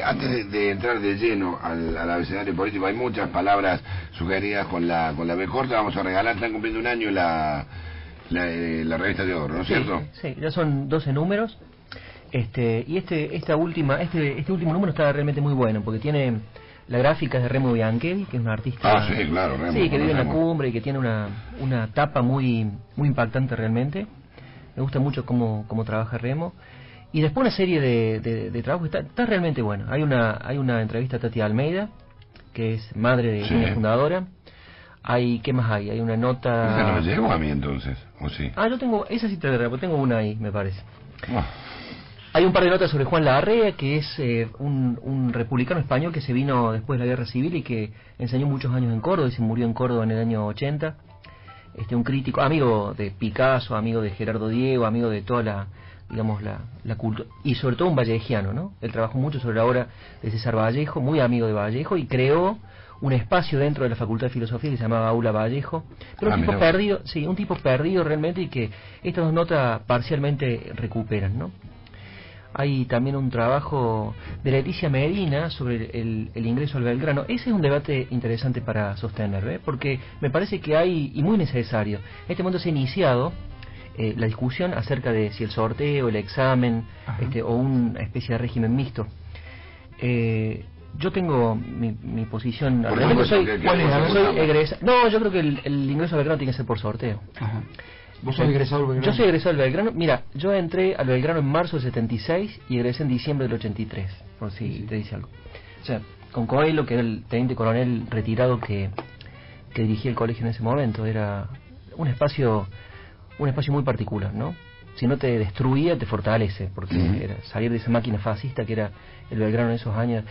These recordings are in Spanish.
Antes de entrar de lleno al abecedario político, hay muchas palabras sugeridas con la B corta. Vamos a regalar, están cumpliendo un año la revista de oro, ¿no es cierto? Sí, ya son 12 números. Y este último número está realmente muy bueno, porque tiene la gráfica de Remo Bianchetti, que es un artista sí, claro, Remo, que vive en la cumbre y que tiene una tapa muy impactante realmente. Me gusta mucho cómo trabaja Remo. Y después una serie de trabajos, está realmente bueno. Hay una entrevista a Tati Almeida, que es madre de niña fundadora. ¿Qué más hay? Hay una nota... ¿Esa no me llegó a mí entonces? ¿O sí? Yo tengo... Esa sí tengo una ahí, me parece. Hay un par de notas sobre Juan Larrea, que es un republicano español que se vino después de la Guerra Civil y que enseñó muchos años en Córdoba y se murió en Córdoba en el año 80. Un crítico, amigo de Picasso, amigo de Gerardo Diego, amigo de toda la cultura, y sobre todo un vallejiano, ¿no? Él trabajó mucho sobre la obra de César Vallejo, muy amigo de Vallejo, y creó un espacio dentro de la Facultad de Filosofía que se llamaba Aula Vallejo, pero un tipo perdido realmente, y que estas dos notas parcialmente recuperan, ¿no? Hay también un trabajo de Leticia Medina sobre el ingreso al Belgrano. Ese es un debate interesante para sostener, porque me parece que hay, y muy necesario, en este momento se ha iniciado la discusión acerca de si el sorteo, el examen, o una especie de régimen mixto. Yo tengo mi posición. Soy egresado. No, yo creo que el ingreso al Belgrano tiene que ser por sorteo. ¿Vos sos egresado del Belgrano? Yo soy egresado del Belgrano. Mira, yo entré al Belgrano en marzo del 76 y egresé en diciembre del 83, por si te dice algo. O sea, con Coelho, que era el teniente coronel retirado que dirigía el colegio en ese momento, era un espacio muy particular, ¿no? Si no te destruía, te fortalece, porque era salir de esa máquina fascista que era el Belgrano en esos años.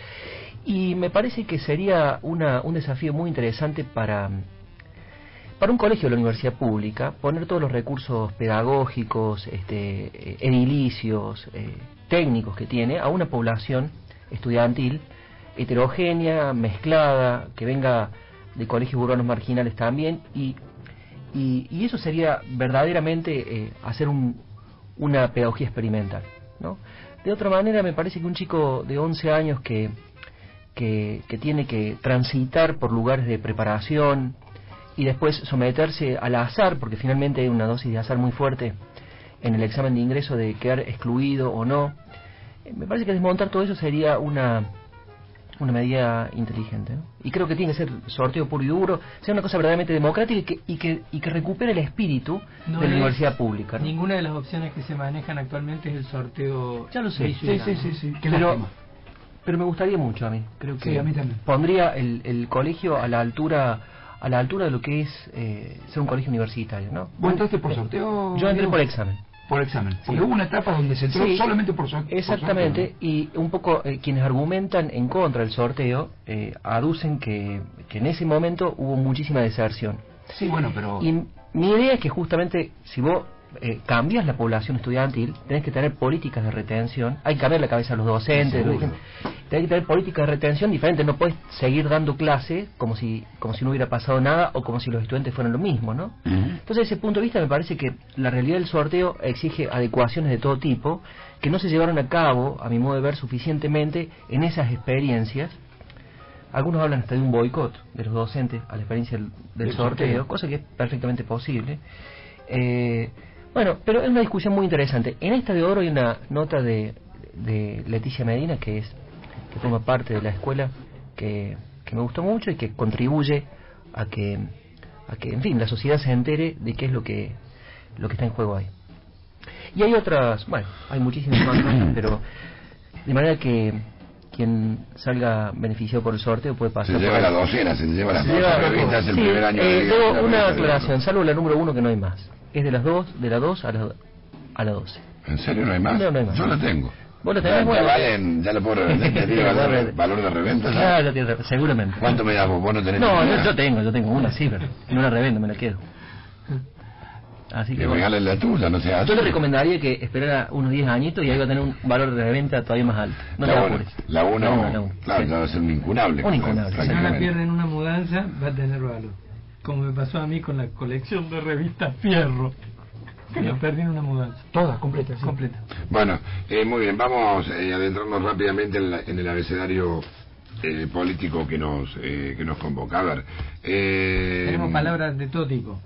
Y me parece que sería un desafío muy interesante para un colegio de la universidad pública, poner todos los recursos pedagógicos, edilicios, técnicos que tiene a una población estudiantil heterogénea, mezclada, que venga de colegios urbanos marginales también, y eso sería verdaderamente hacer una pedagogía experimental, ¿no? De otra manera, me parece que un chico de 11 años que tiene que transitar por lugares de preparación y después someterse al azar, porque finalmente hay una dosis de azar muy fuerte en el examen de ingreso, de quedar excluido o no, me parece que desmontar todo eso sería una medida inteligente, ¿no? Y creo que tiene que ser sorteo puro y duro, sea una cosa verdaderamente democrática y que recupere el espíritu de la universidad pública, ¿no? Ninguna de las opciones que se manejan actualmente es el sorteo. Ya lo sé. Sí. Pero me gustaría mucho a mí. Creo que a mí también. Pondría el colegio a la altura de lo que es ser un colegio universitario, ¿no? ¿Vos entraste por sorteo? Yo entré por examen. Por examen. Porque hubo una etapa donde se entró solamente por sorteo. Exactamente, y un poco quienes argumentan en contra del sorteo aducen que en ese momento hubo muchísima deserción. Sí, bueno, pero... Y mi idea es que justamente si vos cambias la población estudiantil, tenés que tener políticas de retención, hay que cambiar la cabeza a los docentes, tenés que tener políticas de retención diferentes, no puedes seguir dando clase como si no hubiera pasado nada o como si los estudiantes fueran lo mismo, ¿no? Entonces, desde ese punto de vista, me parece que la realidad del sorteo exige adecuaciones de todo tipo que no se llevaron a cabo, a mi modo de ver, suficientemente en esas experiencias. Algunos hablan hasta de un boicot de los docentes a la experiencia del sorteo, cosa que es perfectamente posible. Bueno, pero es una discusión muy interesante. En esta de oro hay una nota de Leticia Medina, que forma parte de la escuela, que me gustó mucho y que contribuye a que en fin, la sociedad se entere de qué es lo que está en juego ahí. Y hay otras, bueno, hay muchísimas más cosas, pero de manera que quien salga beneficiado por el sorteo puede pasar. Se lleva la docena, se lleva las 12 revistas el primer año. Tengo una aclaración, salvo la número 1, que no hay más. Es de la 2 a la 12. ¿En serio no hay más? No hay más. Yo la tengo. ¿Vos lo tenés? Ya lo puedo revender, ¿te tiene valor de reventa? Claro, seguramente. ¿Cuánto me das vos? ¿Vos no tenés? No, yo tengo una, sí, pero no la revendo, me la quedo. Así que regalen la tuya, no sea. Yo le recomendaría que esperara unos 10 añitos y ahí va a tener un valor de reventa todavía más alto. No te apures. La 1, claro, ya va a ser un incunable. Un incunable. Si no la pierde en una mudanza, va a tener valor. Como me pasó a mí con la colección de revistas Fierro. Los perdí en una mudanza. Todas, completas. Sí. Completa. Bueno, muy bien, vamos a adentrarnos rápidamente en el abecedario político que nos convoca. A ver, Tenemos palabras de todo tipo.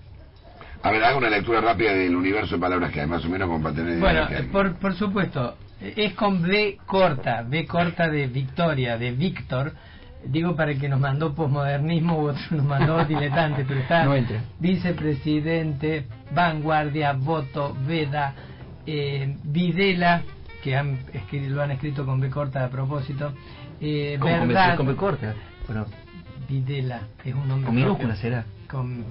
A ver, haga una lectura rápida del universo de palabras que hay, más o menos como para tener idea. Bueno, por supuesto, es con B corta de Victoria, de Víctor. Digo para el que nos mandó posmodernismo u otro nos mandó diletante, pero está no entra. Vicepresidente, Vanguardia, Voto, Veda, Videla, que lo han escrito con B corta a propósito. Verdad. Con B corta? Bueno, Videla, es un nombre. Con minúscula será. Con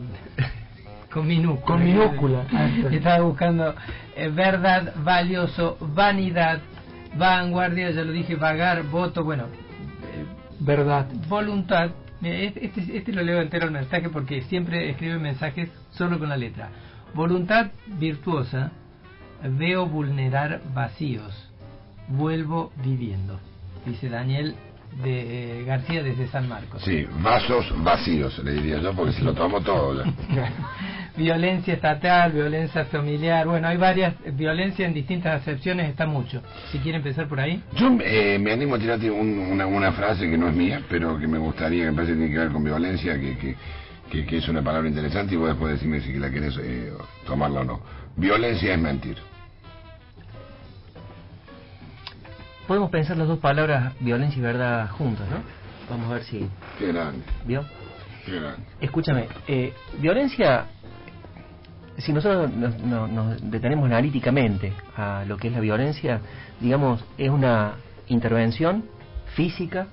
minúscula. Con minúscula. Estaba buscando verdad, valioso, vanidad, vanguardia, ya lo dije, vagar, voto, bueno, verdad, voluntad. Este lo leo entero el mensaje porque siempre escribe mensajes solo con la letra. Voluntad virtuosa, veo vulnerar vacíos, vuelvo viviendo, dice Daniel de García desde San Marcos. Sí, vasos vacíos, le diría yo, porque se lo tomo todo ya. Violencia estatal, violencia familiar, bueno, hay varias, violencia en distintas acepciones, está mucho. Si quiere empezar por ahí. Yo me animo a tirarte una frase que no es mía, pero que me gustaría, que me parece que tiene que ver con violencia, que es una palabra interesante, y vos después decirme si la querés tomarla o no. Violencia es mentir. Podemos pensar las dos palabras violencia y verdad juntas, ¿no? Vamos a ver si... Qué grande. ¿Vio? Qué grande. Escúchame, violencia, si nosotros nos detenemos analíticamente a lo que es la violencia, digamos, es una intervención física,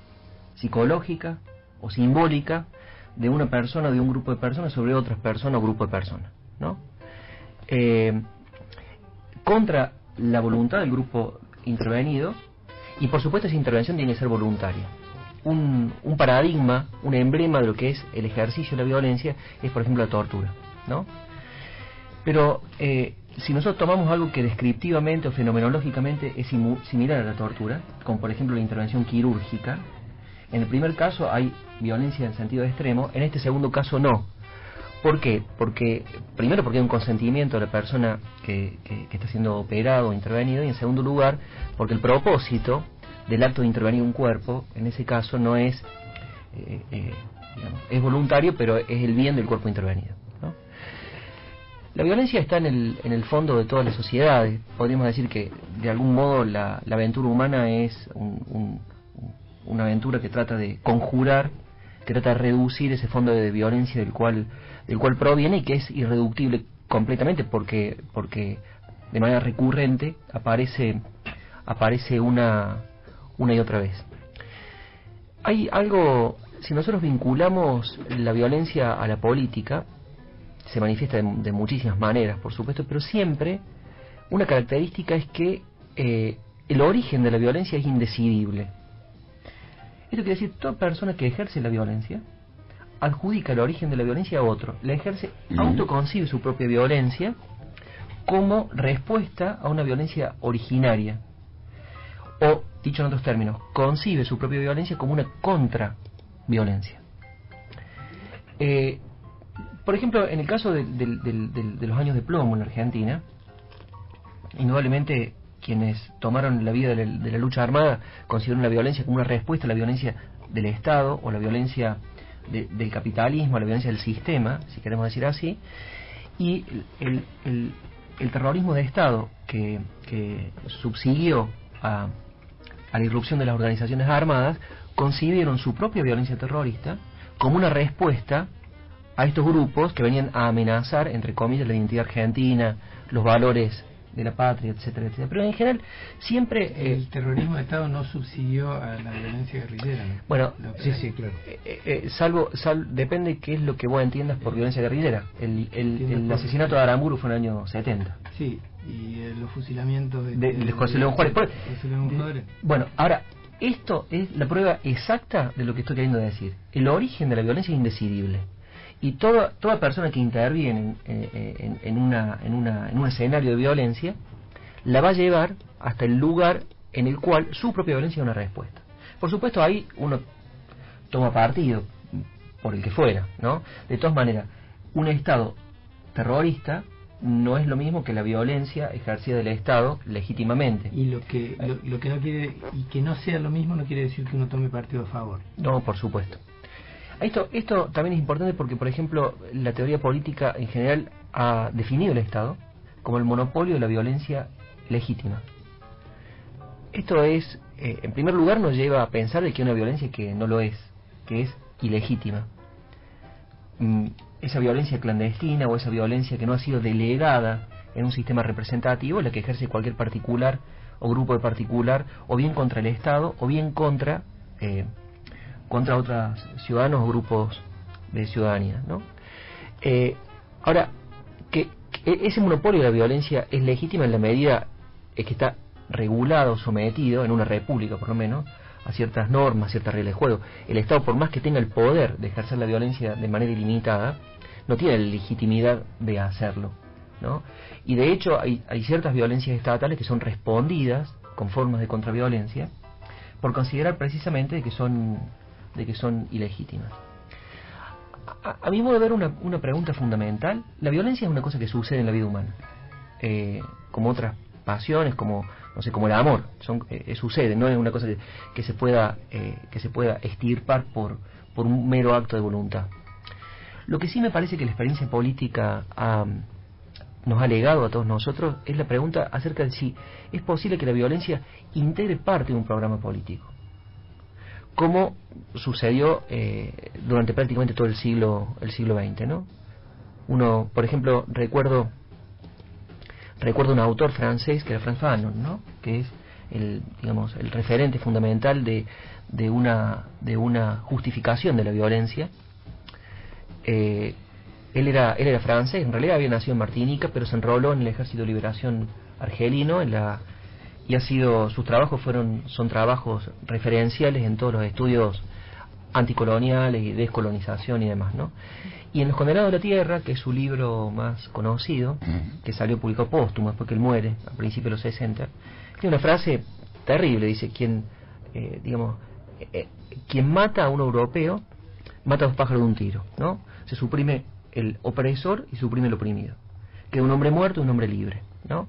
psicológica o simbólica de una persona o de un grupo de personas sobre otras personas o grupo de personas, ¿no? Contra la voluntad del grupo intervenido. Y por supuesto esa intervención tiene que ser voluntaria. Un paradigma, un emblema de lo que es el ejercicio de la violencia es, por ejemplo, la tortura, ¿no? Pero si nosotros tomamos algo que descriptivamente o fenomenológicamente es similar a la tortura, como por ejemplo la intervención quirúrgica, en el primer caso hay violencia en sentido extremo, en este segundo caso no. ¿Por qué? Primero porque hay un consentimiento de la persona que está siendo operado o intervenido, y en segundo lugar porque el propósito del acto de intervenir un cuerpo en ese caso no es digamos, es voluntario, pero es el bien del cuerpo intervenido, ¿no? La violencia está en el fondo de todas las sociedades. Podríamos decir que de algún modo la aventura humana es una aventura que trata de conjurar, que trata de reducir ese fondo de violencia del cual proviene, y que es irreductible completamente porque de manera recurrente aparece una y otra vez. Hay algo, si nosotros vinculamos la violencia a la política, se manifiesta de muchísimas maneras, por supuesto, pero siempre una característica es que el origen de la violencia es indecidible. Esto quiere decir, toda persona que ejerce la violencia adjudica el origen de la violencia a otro, la ejerce, autoconcibe su propia violencia como respuesta a una violencia originaria, o, dicho en otros términos, concibe su propia violencia como una contraviolencia. Por ejemplo, en el caso de los años de plomo en la Argentina, indudablemente quienes tomaron la vida de la lucha armada consideraron la violencia como una respuesta a la violencia del Estado o la violencia del capitalismo, a la violencia del sistema, si queremos decir así, y el terrorismo de Estado que subsiguió a la irrupción de las organizaciones armadas, concibieron su propia violencia terrorista como una respuesta a estos grupos que venían a amenazar, entre comillas, la identidad argentina, los valores de la patria, etcétera, etcétera. Pero en general siempre el terrorismo de Estado no subsiguió a la violencia guerrillera, ¿no? Bueno, sí, claro. Depende qué es lo que vos entiendas por violencia guerrillera. El asesinato de Aramburu fue en el año 70. Sí, y los fusilamientos de José León Juárez. Bueno, ahora, esto es la prueba exacta de lo que estoy queriendo decir. El origen de la violencia es indecidible. Y toda persona que interviene en un escenario de violencia la va a llevar hasta el lugar en el cual su propia violencia es una respuesta. Por supuesto, ahí uno toma partido por el que fuera, ¿no? De todas maneras, un Estado terrorista no es lo mismo que la violencia ejercida del Estado legítimamente. Y lo que no quiere, y que no sea lo mismo, no quiere decir que uno tome partido a favor. No, por supuesto. Esto también es importante porque, por ejemplo, la teoría política en general ha definido el Estado como el monopolio de la violencia legítima. Esto es, en primer lugar, nos lleva a pensar de que hay una violencia que no lo es, que es ilegítima. Esa violencia clandestina o esa violencia que no ha sido delegada en un sistema representativo, la que ejerce cualquier particular o grupo de particular, o bien contra el Estado, o bien contra otros ciudadanos o grupos de ciudadanía, ¿no? Ahora, que ese monopolio de la violencia es legítima en la medida en que está regulado, sometido, en una república por lo menos, a ciertas normas, ciertas reglas de juego. El Estado, por más que tenga el poder de ejercer la violencia de manera ilimitada, no tiene la legitimidad de hacerlo, ¿no? Y de hecho hay ciertas violencias estatales que son respondidas con formas de contraviolencia por considerar precisamente de que son ilegítimas. A mi modo de ver, una pregunta fundamental: la violencia es una cosa que sucede en la vida humana, como otras pasiones, como el amor, sucede, no es una cosa que se pueda extirpar por un mero acto de voluntad. Lo que sí me parece que la experiencia política nos ha legado a todos nosotros es la pregunta acerca de si es posible que la violencia integre parte de un programa político, como sucedió durante prácticamente todo el siglo XX, ¿no? Uno, por ejemplo, recuerdo un autor francés que era Frantz Fanon, ¿no? Que es el referente fundamental de una justificación de la violencia. Él era francés, en realidad había nacido en Martinica, pero se enroló en el Ejército de Liberación Argelino y sus trabajos son trabajos referenciales en todos los estudios anticoloniales y descolonización y demás, ¿no? Y en Los Condenados de la Tierra, que es su libro más conocido, que salió publicado póstumo después que él muere, a principios de los 60, tiene una frase terrible: dice, quien mata a un europeo, mata a dos pájaros de un tiro, ¿no? Se suprime el opresor y suprime el oprimido. Queda un hombre muerto y un hombre libre, ¿no?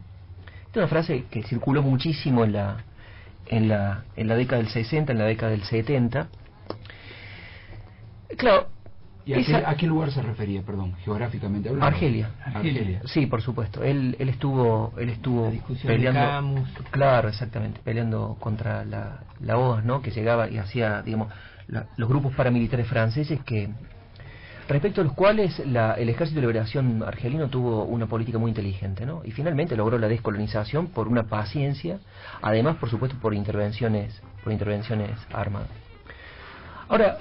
Esta es una frase que circuló muchísimo en la década del 60, en la década del 70. Claro. ¿Y a qué lugar se refería, perdón, geográficamente hablando? Argelia. Sí, por supuesto. Él estuvo peleando. Claro, exactamente, peleando contra la OAS, ¿no? Que llegaba y hacía, los grupos paramilitares franceses respecto a los cuales el Ejército de Liberación Argelino tuvo una política muy inteligente, ¿no? Y finalmente logró la descolonización por una paciencia, además, por supuesto, por intervenciones armadas. Ahora,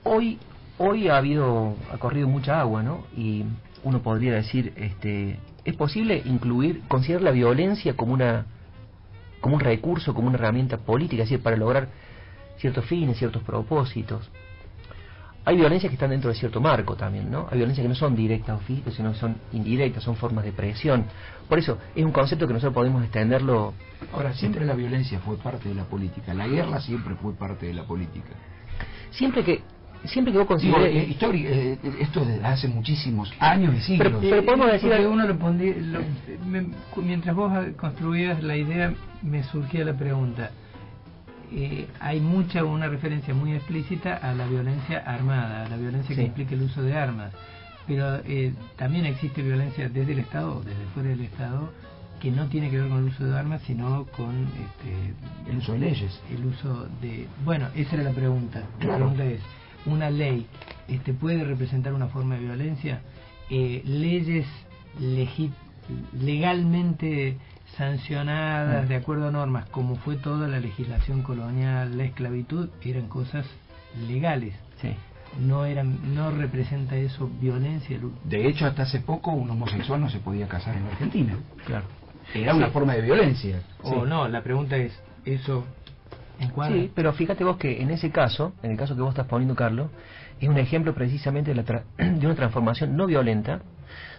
hoy ha corrido mucha agua, ¿no? Y uno podría decir, es posible considerar la violencia como un recurso, como una herramienta política, es decir, para lograr ciertos fines, ciertos propósitos. Hay violencias que están dentro de cierto marco también, ¿no? Hay violencias que no son directas o físicas, sino que son indirectas, son formas de presión. Por eso es un concepto que nosotros podemos extenderlo. Ahora, siempre la violencia fue parte de la política, la guerra siempre fue parte de la política. Siempre que vos consideres... esto desde hace muchísimos años y siglos. Pero podemos decir que uno mientras vos construías la idea, me surgía la pregunta. Hay una referencia muy explícita a la violencia armada, a la violencia que implica el uso de armas, pero también existe violencia desde el Estado, desde fuera del Estado, que no tiene que ver con el uso de armas, sino con el uso de leyes. El uso de... Bueno, esa era la pregunta. Claro. La pregunta es, ¿una ley puede representar una forma de violencia? Leyes legalmente sancionadas de acuerdo a normas, como fue toda la legislación colonial, la esclavitud, eran cosas legales. Sí. No representa eso violencia. De hecho, hasta hace poco un homosexual no se podía casar en Argentina. Claro. Era una forma de violencia. No, la pregunta es, ¿eso encuadra? Sí, pero fíjate vos que en ese caso, que vos estás poniendo, Carlos, es un ejemplo precisamente de una transformación no violenta,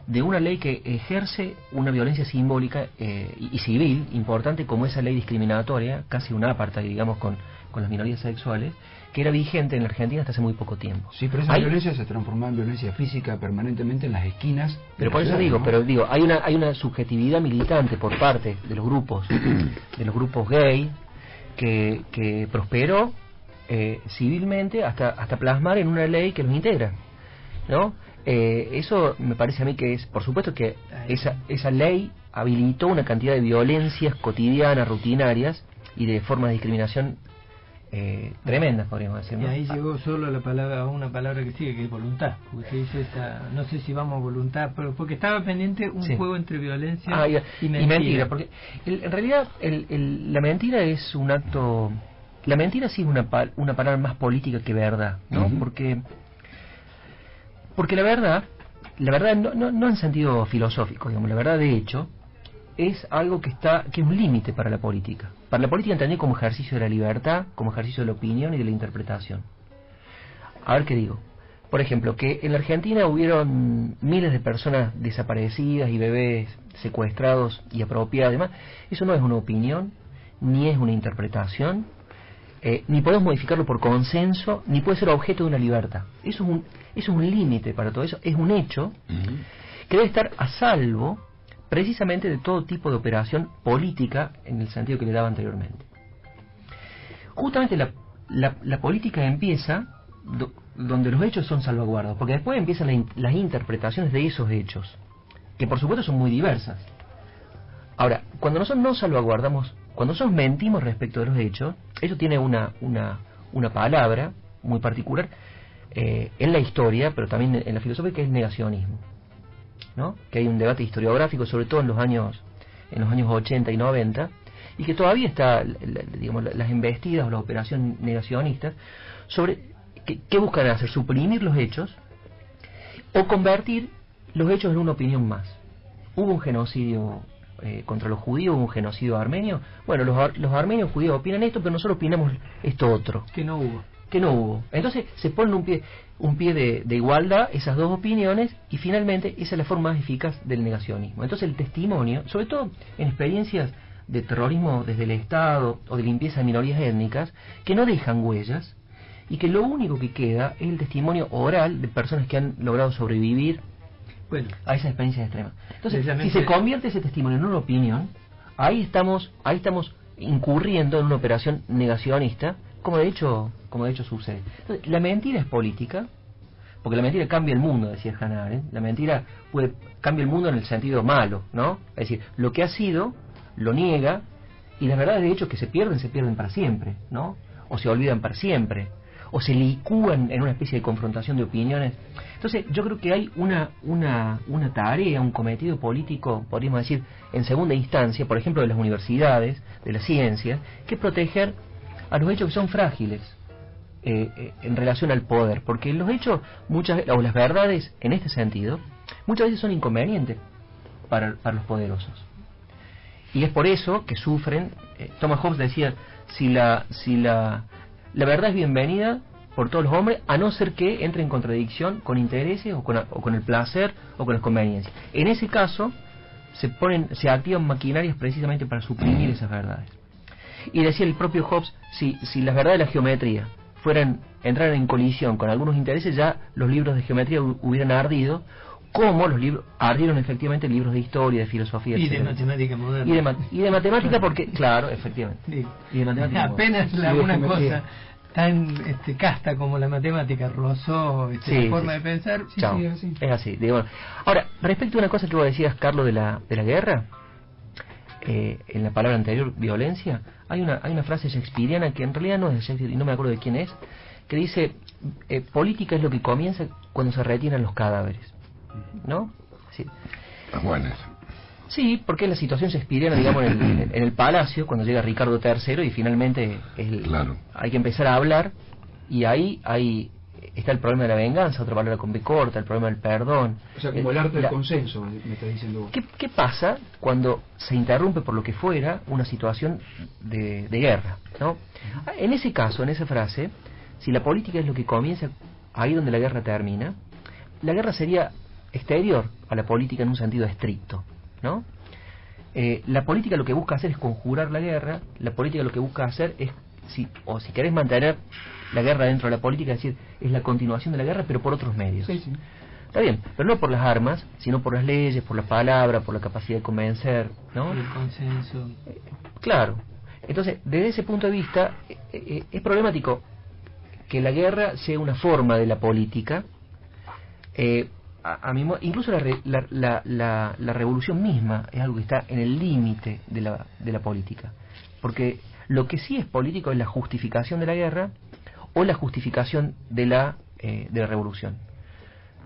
de una ley que ejerce una violencia simbólica y civil importante, como esa ley discriminatoria, casi un apartheid, digamos, con las minorías sexuales, que era vigente en la Argentina hasta hace muy poco tiempo. Sí, pero esa violencia se transformaba en violencia física permanentemente en las esquinas. Pero por eso digo, ¿no? Pero digo, hay una subjetividad militante por parte de los grupos gay que prosperó civilmente hasta plasmar en una ley que los integra, ¿no? Eso me parece a mí que es, por supuesto que esa ley habilitó una cantidad de violencias cotidianas, rutinarias y de formas de discriminación tremendas, podríamos decir, ¿no? Y ahí llegó solo a una palabra que sigue, que es voluntad, porque se dice no sé si vamos a voluntad, pero porque estaba pendiente un juego entre violencia y mentira. Porque en realidad la mentira es un acto, la mentira sí es una palabra más política que verdad, ¿no? Porque la verdad no en sentido filosófico, digamos, la verdad de hecho es algo que es un límite para la política. Para la política entendida como ejercicio de la libertad, como ejercicio de la opinión y de la interpretación. A ver qué digo. Por ejemplo, que en la Argentina hubieron miles de personas desaparecidas y bebés secuestrados y apropiados y demás. Eso no es una opinión, ni es una interpretación, ni podemos modificarlo por consenso, ni puede ser objeto de una libertad. Eso es un límite para todo eso, es un hecho que debe estar a salvo precisamente de todo tipo de operación política en el sentido que le daba anteriormente. Justamente la política empieza donde los hechos son salvaguardados, porque después empiezan las interpretaciones de esos hechos, que por supuesto son muy diversas. Ahora, cuando nosotros no salvaguardamos, cuando nosotros mentimos respecto de los hechos, eso tiene una palabra muy particular en la historia, pero también en la filosofía, que es negacionismo, ¿no? Que hay un debate historiográfico, sobre todo en los años 80 y 90, y que todavía está, digamos, las embestidas o las operaciones negacionistas sobre qué buscan hacer, suprimir los hechos o convertir los hechos en una opinión más. Hubo un genocidio contra los judíos, hubo un genocidio armenio. Bueno, los armenios judíos opinan esto, pero nosotros opinamos esto otro. Que no hubo. Entonces se ponen un pie de igualdad esas dos opiniones, y finalmente esa es la forma más eficaz del negacionismo. Entonces el testimonio, sobre todo en experiencias de terrorismo desde el Estado o de limpieza de minorías étnicas, que no dejan huellas y que lo único que queda es el testimonio oral de personas que han logrado sobrevivir a esas experiencias extremas. Entonces, si se convierte ese testimonio en una opinión, ahí estamos incurriendo en una operación negacionista, como de hecho sucede. Entonces, la mentira es política, porque la mentira cambia el mundo, decía Hannah Arendt. La mentira cambia el mundo en el sentido malo, ¿no? Es decir, lo que ha sido lo niega, y las verdades de hecho que se pierden para siempre, ¿no? O se olvidan para siempre, o se licúan en una especie de confrontación de opiniones. Entonces yo creo que hay una tarea, un cometido político, podríamos decir, en segunda instancia, por ejemplo de las universidades, de las ciencias, que es proteger a los hechos que son frágiles en relación al poder, porque los hechos, o las verdades en este sentido, muchas veces son inconvenientes para los poderosos. Y es por eso que sufren. Thomas Hobbes decía, si la verdad es bienvenida por todos los hombres, a no ser que entre en contradicción con intereses o con el placer o con las conveniencias. En ese caso se activan maquinarias precisamente para suprimir esas verdades. Y decía el propio Hobbes, si las verdades de la geometría entraran en colisión con algunos intereses, ya los libros de geometría hubieran ardido, como los libros ardieron efectivamente libros de historia, de filosofía, y etcétera. de matemática moderna. Y de matemática, porque, claro, efectivamente. Sí. Y de matemática apenas una cosa tan casta como la matemática rozó la forma de pensar. Es así. Digo, ahora, respecto a una cosa que vos decías, Carlos, de la guerra, en la palabra anterior, violencia, hay una frase shakespeariana que en realidad no es de Shakespeare y no me acuerdo de quién es, que dice, política es lo que comienza cuando se retiran los cadáveres, ¿no? Sí. Bueno, eso. Sí, porque la situación shakespeariana, digamos, en el palacio, cuando llega Ricardo III y finalmente hay que empezar a hablar, y ahí está el problema de la venganza, otra palabra con B corta, el problema del perdón. O sea, como el arte del consenso, me está diciendo vos. ¿Qué pasa cuando se interrumpe por lo que fuera una situación de guerra, ¿no? En ese caso, en esa frase, si la política es lo que comienza ahí donde la guerra termina, la guerra sería exterior a la política en un sentido estricto, ¿no? La política lo que busca hacer es conjurar la guerra. La política lo que busca hacer es, si querés mantener la guerra dentro de la política, es decir, es la continuación de la guerra, pero por otros medios. Sí, sí. Está bien, pero no por las armas, sino por las leyes, por la palabra, por la capacidad de convencer, ¿no? Por el consenso. Claro. Entonces, desde ese punto de vista, es problemático que la guerra sea una forma de la política. Incluso la revolución misma es algo que está en el límite de la política. Porque lo que sí es político es la justificación de la guerra o la justificación de la revolución.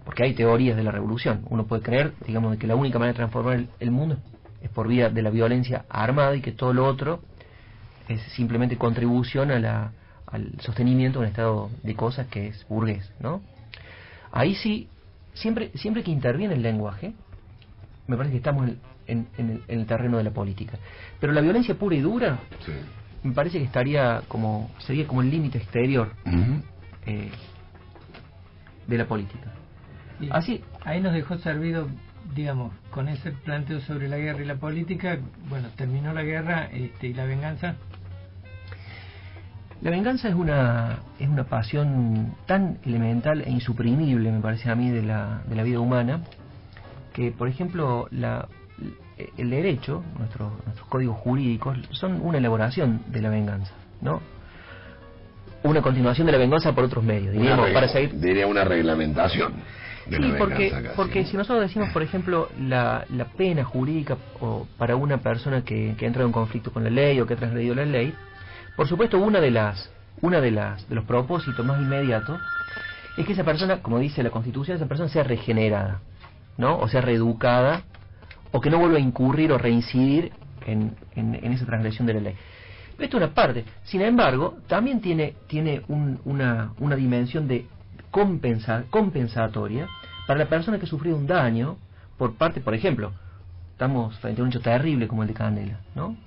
Porque hay teorías de la revolución. Uno puede creer, digamos, de que la única manera de transformar el mundo es por vía de la violencia armada y que todo lo otro es simplemente contribución al sostenimiento de un estado de cosas que es burgués, ¿no? Ahí sí, siempre que interviene el lenguaje, me parece que estamos en el terreno de la política. Pero la violencia pura y dura, Sí. me parece que sería como el límite exterior de la política. Y Así, ahí nos dejó servido, digamos, con ese planteo sobre la guerra y la política. Bueno, terminó la guerra y la venganza. la venganza es una pasión tan elemental e insuprimible, me parece a mí, de la vida humana, que, por ejemplo, el derecho, nuestros códigos jurídicos, son una elaboración de la venganza, ¿no? Una continuación de la venganza por otros medios, diríamos, para seguir... Diría una reglamentación de la Sí, venganza casi, porque ¿no? si nosotros decimos, por ejemplo, la pena jurídica para una persona que entra en conflicto con la ley o que ha transgredido la ley, por supuesto, uno de los propósitos más inmediatos es que esa persona, como dice la Constitución, esa persona sea regenerada, ¿no? O sea reeducada, o que no vuelva a incurrir o reincidir en esa transgresión de la ley. Esto es una parte. Sin embargo, también tiene una dimensión de compensatoria para la persona que ha sufrido un daño por parte, por ejemplo, estamos frente a un hecho terrible como el de Candela, ¿no?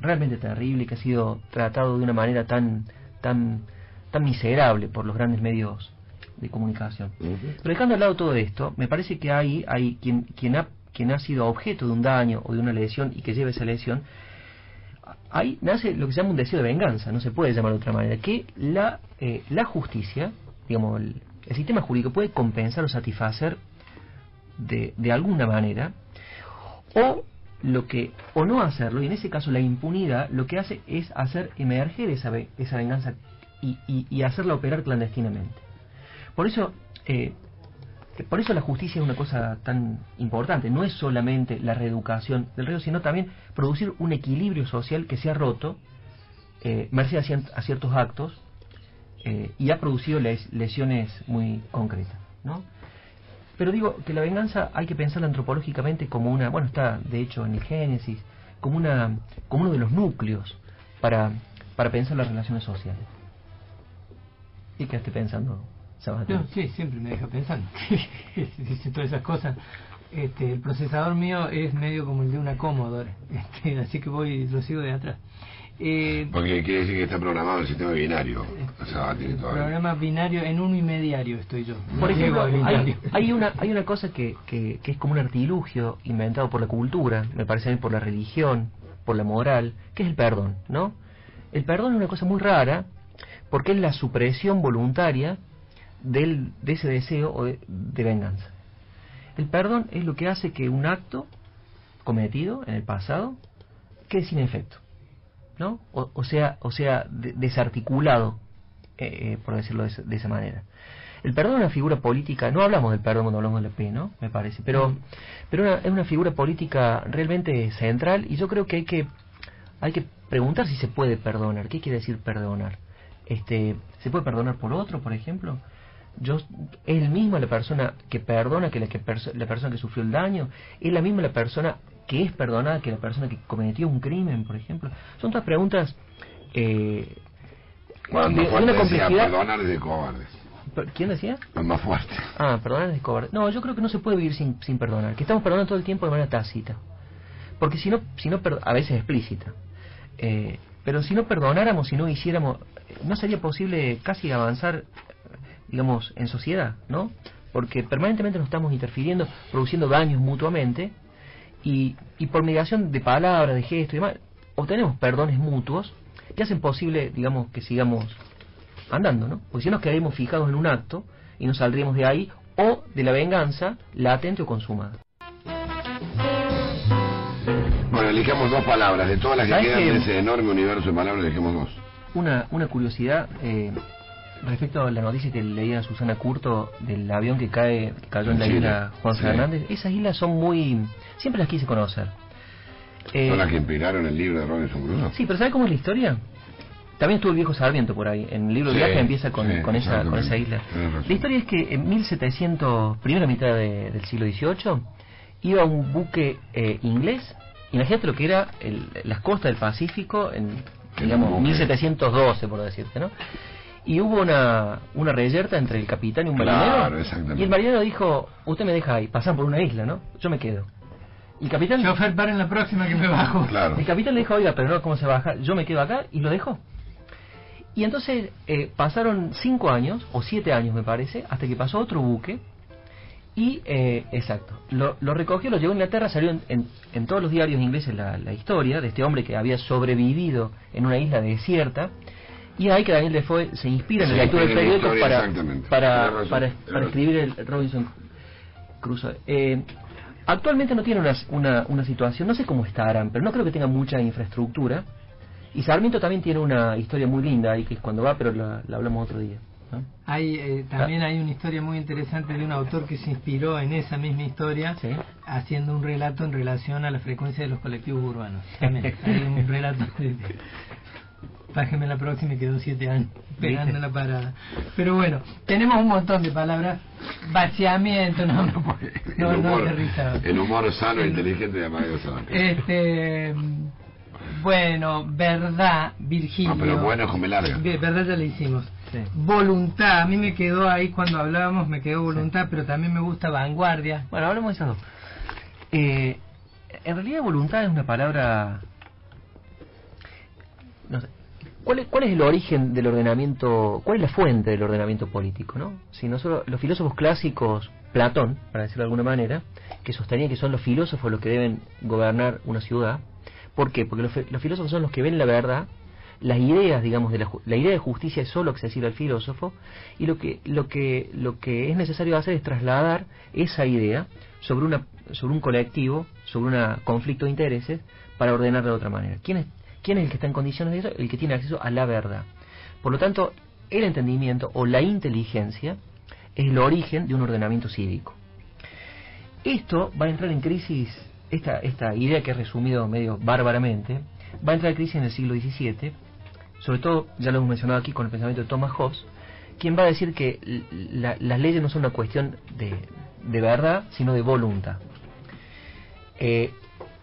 Realmente terrible, que ha sido tratado de una manera tan miserable por los grandes medios de comunicación. Pero dejando al lado todo esto, me parece que hay quien ha sido objeto de un daño o de una lesión y que lleva esa lesión. Ahí nace lo que se llama un deseo de venganza, no se puede llamar de otra manera, que la justicia, digamos, el sistema jurídico puede compensar o satisfacer de alguna manera, o no hacerlo, y en ese caso la impunidad lo que hace es hacer emerger esa venganza y hacerla operar clandestinamente. Por eso la justicia es una cosa tan importante. No es solamente la reeducación del reo, sino también producir un equilibrio social que se ha roto merced a ciertos actos y ha producido lesiones muy concretas, ¿no? Pero digo que la venganza hay que pensarla antropológicamente como está de hecho en el Génesis, como uno de los núcleos para pensar las relaciones sociales. ¿Y qué esté pensando, Sebastián? No, sí, siempre me deja pensando. Dice todas esas cosas. El procesador mío es medio como el de una Commodore, así que lo sigo de atrás. Porque quiere decir que está programado el sistema binario. O sea, tiene todo Programa binario en unimediario estoy yo. Por ejemplo, Llego al binario. hay una cosa que es como un artilugio inventado por la cultura, me parece a mí, por la religión, por la moral, que es el perdón, ¿no? El perdón es una cosa muy rara porque es la supresión voluntaria de ese deseo de venganza. El perdón es lo que hace que un acto cometido en el pasado quede sin efecto, ¿no? O sea, desarticulado, por decirlo de esa manera. El perdón es una figura política, no hablamos del perdón cuando hablamos de la P, ¿no? Me parece, pero es una figura política realmente central, y yo creo que hay que preguntar si se puede perdonar. ¿Qué quiere decir perdonar? ¿Se puede perdonar por otro, por ejemplo? ¿Es el mismo la persona que perdona que la persona que sufrió el daño? ¿Es la misma la persona que es perdonada que la persona que cometió un crimen, por ejemplo? Son todas preguntas de una complejidad. Perdonar es de cobardes. ¿Quién decía? Es más fuerte. Perdonar es de cobarde. No, yo creo que no se puede vivir sin perdonar, que estamos perdonando todo el tiempo de manera tácita, porque si no a veces explícita, pero si no perdonáramos, si no hiciéramos, no sería posible casi avanzar, digamos, en sociedad, ¿no? porque permanentemente nos estamos interfiriendo, produciendo daños mutuamente, y por mediación de palabras, de gestos y demás, obtenemos perdones mutuos que hacen posible, digamos, que sigamos andando, ¿no? Porque si nos quedaríamos fijados en un acto y no saldríamos de ahí, o de la venganza latente o consumada. Bueno, elijamos 2 palabras. De todas las que ¿Sabes quedan que de ese enorme universo de palabras, elegimos 2. Una curiosidad respecto a la noticia que leía a Susana Curto del avión que cayó en la isla Juan Fernández. Esas islas son muy... siempre las quise conocer. ¿Son las que inspiraron el libro de Robinson Crusoe? Sí, pero ¿sabes cómo es la historia? También estuvo el viejo Sarmiento por ahí. En el libro de viaje empieza con esa isla. La historia es que en 1700, primera mitad del siglo XVIII, iba un buque inglés. Imagínate lo que era las costas del Pacífico en, digamos, 1712, por decirte, ¿no? Y hubo una reyerta entre el capitán y un marinero. Y el marinero dijo, usted me deja ahí, pasan por una isla, ¿no? Yo me quedo. Y el capitán... Chofer, para en la próxima que me bajo. Claro. El capitán le dijo, oiga, pero no, ¿cómo se baja? Yo me quedo acá, y lo dejó. Y entonces pasaron 5 años, o 7 años me parece, hasta que pasó otro buque, y, exacto, lo recogió, lo llevó a Inglaterra, salió en todos los diarios ingleses la historia de este hombre que había sobrevivido en una isla desierta, y ahí que Daniel Defoe se inspira en la lectura del periódico para escribir el Robinson Crusoe. Actualmente no tiene una situación, no sé cómo estarán, pero no creo que tenga mucha infraestructura. Y Sarmiento también tiene una historia muy linda ahí, que es cuando va, pero la hablamos otro día, ¿no? También hay una historia muy interesante de un autor que se inspiró en esa misma historia, ¿sí?, haciendo un relato en relación a la frecuencia de los colectivos urbanos. También hay un relato bájeme la próxima, me quedó 7 años pegando en la parada. Pero bueno, tenemos un montón de palabras. Vaciamiento, el humor sano e inteligente de Amadeo Sabater. Bueno, verdad, Virgilio. No, pero bueno, es con B larga. Verdad ya le hicimos. Sí. Voluntad, a mí me quedó ahí cuando hablábamos, me quedó voluntad, sí, pero también me gusta vanguardia. Bueno, hablemos de esas dos. En realidad voluntad es una palabra... No sé. ¿Cuál es el origen del ordenamiento? ¿Cuál es la fuente del ordenamiento político, no? Si nosotros, los filósofos clásicos, Platón, para decirlo de alguna manera, que sostenía que son los filósofos los que deben gobernar una ciudad. ¿Por qué? Porque los filósofos son los que ven la verdad, las ideas, digamos, la idea de justicia es solo accesible al filósofo, y lo que es necesario hacer es trasladar esa idea sobre un colectivo, sobre un conflicto de intereses, para ordenarla de otra manera. ¿Quién es el que está en condiciones de eso? El que tiene acceso a la verdad. Por lo tanto, el entendimiento o la inteligencia es el origen de un ordenamiento cívico. Esto va a entrar en crisis, esta idea que he resumido medio bárbaramente, va a entrar en crisis en el siglo XVII, sobre todo, ya lo hemos mencionado aquí con el pensamiento de Thomas Hobbes, quien va a decir que las leyes no son una cuestión de verdad, sino de voluntad.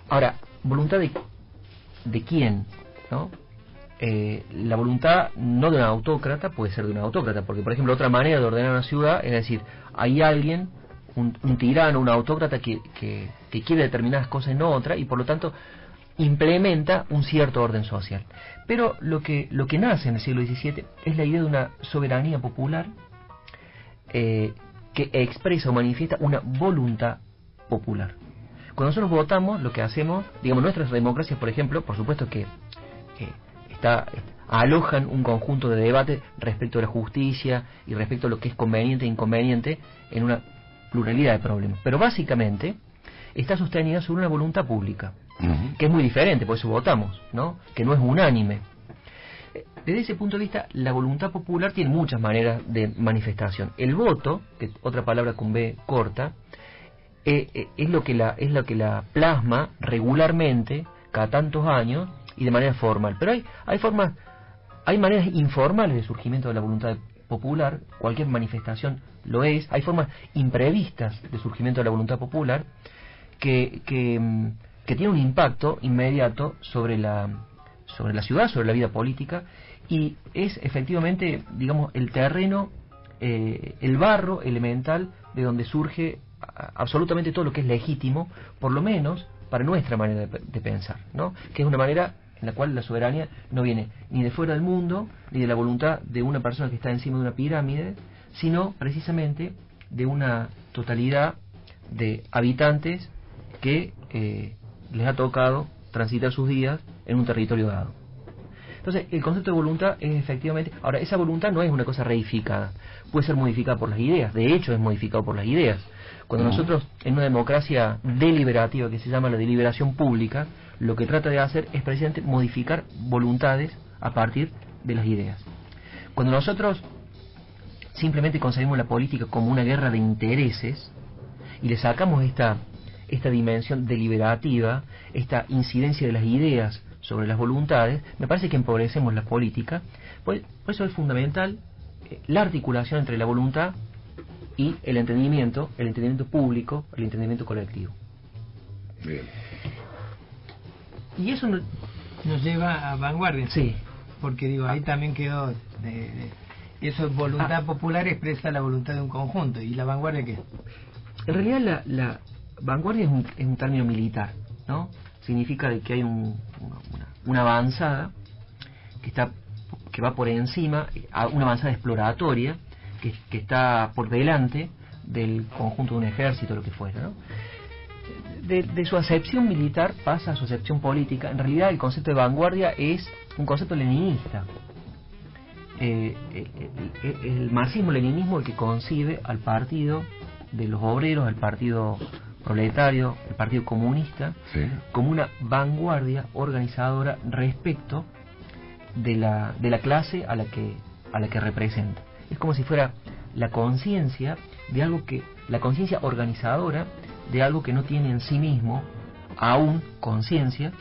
Ahora, voluntad de quién, ¿no? La voluntad no de un autócrata puede ser de un autócrata, porque por ejemplo otra manera de ordenar una ciudad es decir, hay alguien, un tirano, un autócrata que quiere determinadas cosas y no otras, y por lo tanto implementa un cierto orden social. Pero lo que nace en el siglo XVII es la idea de una soberanía popular que expresa o manifiesta una voluntad popular. Cuando nosotros votamos, lo que hacemos, digamos, nuestras democracias, por ejemplo, por supuesto que alojan un conjunto de debates respecto a la justicia y respecto a lo que es conveniente e inconveniente en una pluralidad de problemas. Pero básicamente está sostenida sobre una voluntad pública, que es muy diferente, por eso votamos, ¿no? Que no es unánime. Desde ese punto de vista, la voluntad popular tiene muchas maneras de manifestación. El voto, que es otra palabra con B corta, es lo que la plasma regularmente cada tantos años y de manera formal. Pero hay maneras informales de surgimiento de la voluntad popular. Cualquier manifestación lo es. Hay formas imprevistas de surgimiento de la voluntad popular que tiene un impacto inmediato sobre la ciudad, sobre la vida política, y es efectivamente, digamos, el terreno, el barro elemental de donde surge absolutamente todo lo que es legítimo, por lo menos para nuestra manera de pensar, ¿no? Que es una manera en la cual la soberanía no viene ni de fuera del mundo, ni de la voluntad de una persona que está encima de una pirámide, sino precisamente de una totalidad de habitantes que les ha tocado transitar sus días en un territorio dado. Entonces, el concepto de voluntad es efectivamente... Ahora, esa voluntad no es una cosa reificada, puede ser modificada por las ideas, de hecho es modificado por las ideas. Cuando nosotros, en una democracia deliberativa que se llama la deliberación pública, lo que trata de hacer es precisamente modificar voluntades a partir de las ideas. Cuando nosotros simplemente concebimos la política como una guerra de intereses y le sacamos esta dimensión deliberativa, esta incidencia de las ideas sobre las voluntades, me parece que empobrecemos la política. Por eso es fundamental la articulación entre la voluntad y el entendimiento público, el entendimiento colectivo. Bien. Y eso nos lleva a vanguardia. Sí. Porque digo, ahí también quedó eso, voluntad popular expresa la voluntad de un conjunto. ¿Y la vanguardia qué? En realidad la vanguardia es un término militar, ¿no? Significa de que hay una avanzada que va por encima, una avanzada exploratoria que está por delante del conjunto de un ejército, lo que fuera, ¿no? De su acepción militar pasa a su acepción política. En realidad el concepto de vanguardia es un concepto leninista. El marxismo-leninismo el que concibe al partido de los obreros, al partido proletario, el partido comunista, Sí. como una vanguardia organizadora respecto de la clase a la que representa. Es como si fuera la conciencia de algo la conciencia organizadora de algo que no tiene en sí mismo aún conciencia,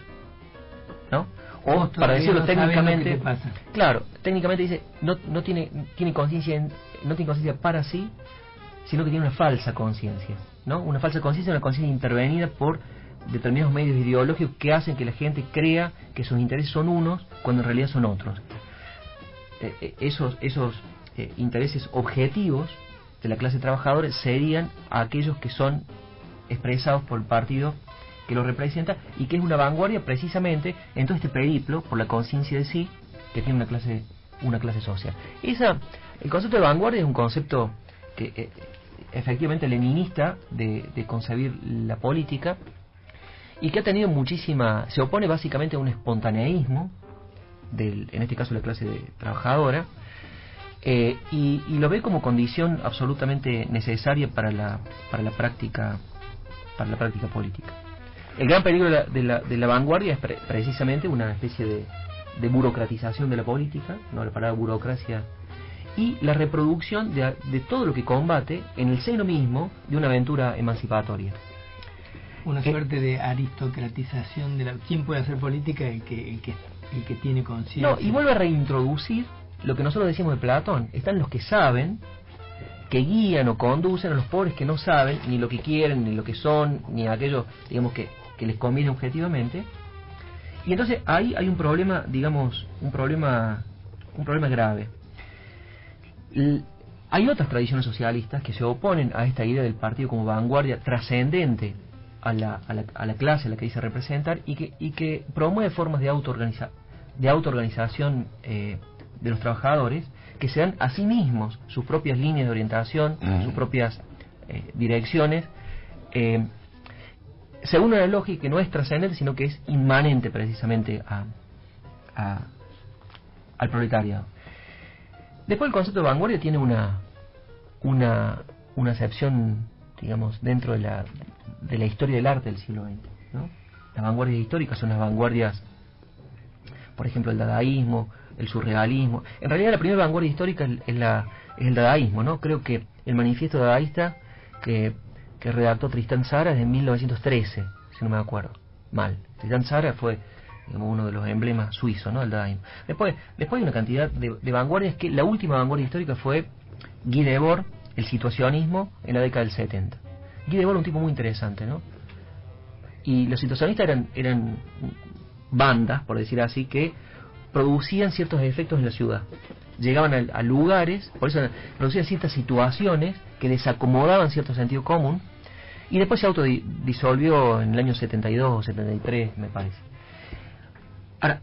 ¿no? O para decirlo no técnicamente, pasa. claro, técnicamente dice no tiene conciencia para sí, sino que tiene una falsa conciencia, ¿no? Una falsa conciencia, una conciencia intervenida por determinados medios ideológicos que hacen que la gente crea que sus intereses son unos cuando en realidad son otros. Esos intereses objetivos de la clase trabajadora serían aquellos que son expresados por el partido que lo representa y que es una vanguardia precisamente en todo este periplo por la conciencia de sí que tiene una clase social. El concepto de vanguardia es un concepto que efectivamente leninista de concebir la política y que ha tenido se opone básicamente a un espontaneísmo en este caso la clase trabajadora, y lo ve como condición absolutamente necesaria para la práctica política. El gran peligro de la vanguardia es precisamente una especie de burocratización de la política, no la palabra burocracia, y la reproducción de todo lo que combate en el seno mismo de una aventura emancipatoria. Una suerte de aristocratización de quién puede hacer política, el que tiene conciencia. No, y vuelve a reintroducir lo que nosotros decimos de Platón. Están los que saben, que guían o conducen a los pobres que no saben ni lo que quieren, ni lo que son, ni aquello, digamos, que les conviene objetivamente. Y entonces ahí hay un problema, digamos, un problema grave. Hay otras tradiciones socialistas que se oponen a esta idea del partido como vanguardia trascendente a la clase a la que dice representar y que promueve formas de autoorganización de los trabajadores que se dan a sí mismos sus propias líneas de orientación, sus propias direcciones, según una lógica que no es trascendente sino que es inmanente precisamente al proletariado. Después el concepto de vanguardia tiene una acepción, digamos, dentro de la historia del arte del siglo XX, ¿no? Las vanguardias históricas son las vanguardias, por ejemplo, el dadaísmo, el surrealismo. En realidad la primera vanguardia histórica es el dadaísmo, ¿no? Creo que el manifiesto dadaísta que redactó Tristán Tzara es de 1913, si no me acuerdo mal. Tristán Tzara fue, digamos, uno de los emblemas suizos, ¿no? Del dadaísmo. Después hay una cantidad de vanguardias que la última vanguardia histórica fue Guy Debord, el situacionismo en la década del 70. Guy Debord, un tipo muy interesante, ¿no? Y los situacionistas eran bandas, por decir así, que producían ciertos efectos en la ciudad. Llegaban a lugares, por eso producían ciertas situaciones que desacomodaban cierto sentido común, y después se autodisolvió en el año 72 o 73, me parece. Ahora,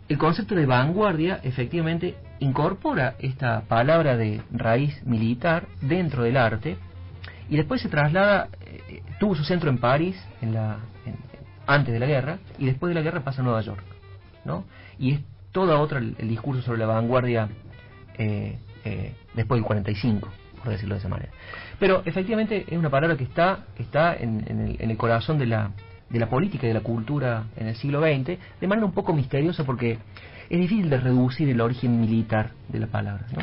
el concepto de vanguardia efectivamente incorpora esta palabra de raíz militar dentro del arte y después se traslada, tuvo su centro en París antes de la guerra, y después de la guerra pasa a Nueva York, ¿no? Y es toda otra el discurso sobre la vanguardia después del 45, por decirlo de esa manera. Pero efectivamente es una palabra que está en el corazón de la política y de la cultura en el siglo XX, de manera un poco misteriosa, porque es difícil de reducir el origen militar de la palabra, ¿no?